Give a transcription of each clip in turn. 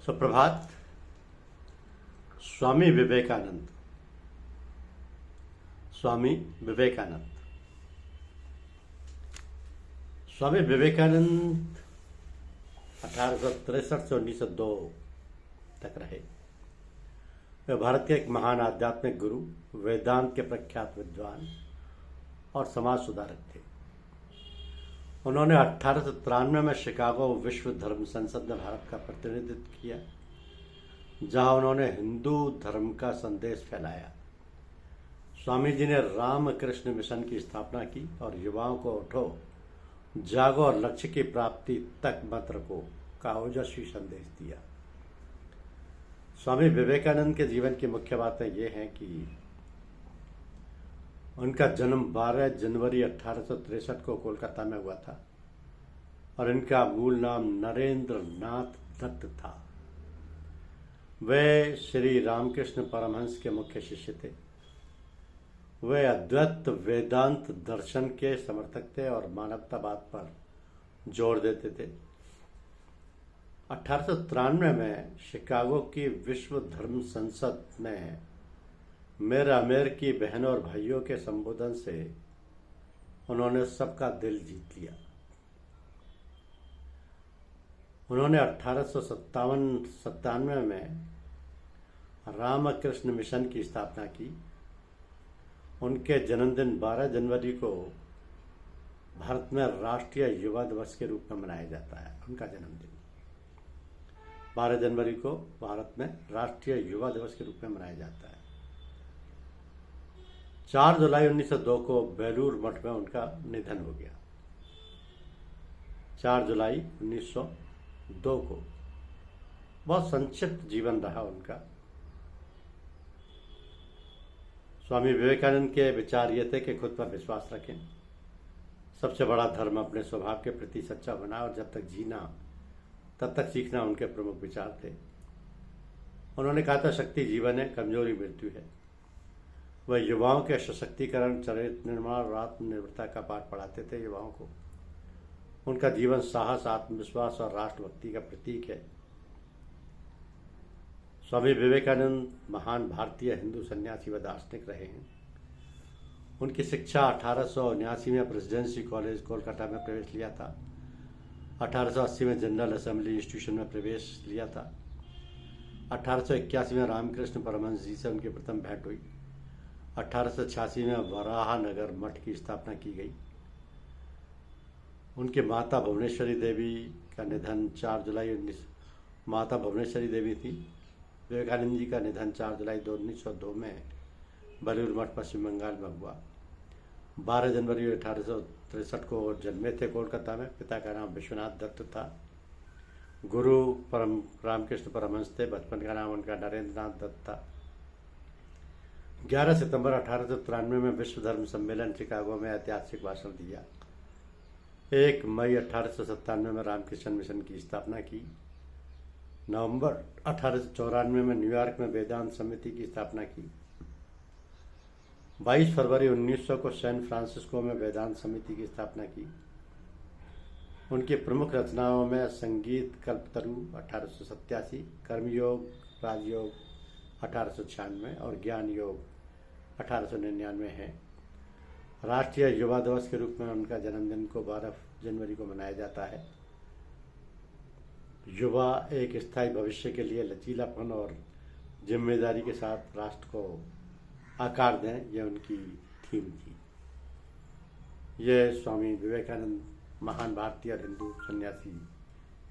सुप्रभात। स्वामी विवेकानंद। स्वामी विवेकानंद स्वामी विवेकानंद 1863 से 1902 तक रहे। वे भारत के एक महान आध्यात्मिक गुरु, वेदांत के प्रख्यात विद्वान और समाज सुधारक थे। उन्होंने 1893 में शिकागो विश्व धर्म संसद में भारत का प्रतिनिधित्व किया, जहां उन्होंने हिंदू धर्म का संदेश फैलाया। स्वामी जी ने रामकृष्ण मिशन की स्थापना की और युवाओं को उठो, जागो और लक्ष्य की प्राप्ति तक मत रखो का ओजस्वी संदेश दिया। स्वामी विवेकानंद के जीवन की मुख्य बातें ये हैं कि उनका जन्म 12 जनवरी 1863 को कोलकाता में हुआ था और इनका मूल नाम नरेंद्र नाथ दत्त था। वे श्री रामकृष्ण परमहंस के मुख्य शिष्य थे। वे अद्वैत वेदांत दर्शन के समर्थक थे और मानवतावाद पर जोर देते थे। 1893 में शिकागो की विश्व धर्म संसद में मेरा अमेरिकी बहनों और भाइयों के संबोधन से उन्होंने सबका दिल जीत लिया। उन्होंने 1897 में रामकृष्ण मिशन की स्थापना की। उनके जन्मदिन 12 जनवरी को भारत में राष्ट्रीय युवा दिवस के रूप में मनाया जाता है। उनका जन्मदिन 12 जनवरी को भारत में राष्ट्रीय युवा दिवस के रूप में मनाया जाता है। 4 जुलाई 1902 को बेलूर मठ में उनका निधन हो गया। 4 जुलाई 1902 को। बहुत संक्षिप्त जीवन रहा उनका। स्वामी विवेकानंद के विचार ये थे कि खुद पर विश्वास रखें, सबसे बड़ा धर्म अपने स्वभाव के प्रति सच्चा होना और जब तक जीना तब तक सीखना उनके प्रमुख विचार थे। उन्होंने कहा था, शक्ति जीवन है, कमजोरी मृत्यु है। वह युवाओं के सशक्तिकरण, चरित्र निर्माण और आत्मनिर्भरता का पाठ पढ़ाते थे युवाओं को। उनका जीवन साहस, आत्मविश्वास और राष्ट्रभक्ति का प्रतीक है। स्वामी विवेकानंद महान भारतीय हिंदू सन्यासी व दार्शनिक रहे हैं। उनकी शिक्षा 1879 में प्रेसिडेंसी कॉलेज कोलकाता में प्रवेश लिया था। 1880 में जनरल असेंबली इंस्टीट्यूशन में प्रवेश लिया था। 1881 में रामकृष्ण परमहंस जी से उनकी प्रथम भेंट हुई। 1886 में वराहनगर मठ की स्थापना की गई। उनकी माता भुवनेश्वरी देवी का निधन 4 जुलाई 19 माता भुवनेश्वरी देवी थी। विवेकानंद जी का निधन 4 जुलाई 1902 में बेलूर मठ पश्चिम बंगाल में हुआ। 12 जनवरी 1863 को जन्मे थे कोलकाता में। पिता का नाम विश्वनाथ दत्त था। गुरु परम रामकृष्ण परमहंस थे। बचपन का नाम उनका नरेंद्र नाथ दत्त था। 11 सितंबर 1893 में विश्व धर्म सम्मेलन शिकागो में ऐतिहासिक भाषण दिया। 1 मई 1897 में रामकृष्ण मिशन की स्थापना की। नवंबर 1894 में न्यूयॉर्क में वेदांत समिति की स्थापना की। 22 फरवरी 1900 को सैन फ्रांसिस्को में वेदांत समिति की स्थापना की। उनकी प्रमुख रचनाओं में संगीत कल्पतरु 1887, कर्मयोग राजयोग 1896 और ज्ञान योग 1899 है। राष्ट्रीय युवा दिवस के रूप में उनका जन्मदिन को 12 जनवरी को मनाया जाता है। युवा एक स्थायी भविष्य के लिए लचीलापन और जिम्मेदारी के साथ राष्ट्र को आकार दें, यह उनकी थीम थी। यह स्वामी विवेकानंद महान भारतीय और हिंदू सन्यासी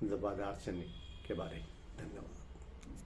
दार्शनिक के बारे में। धन्यवाद।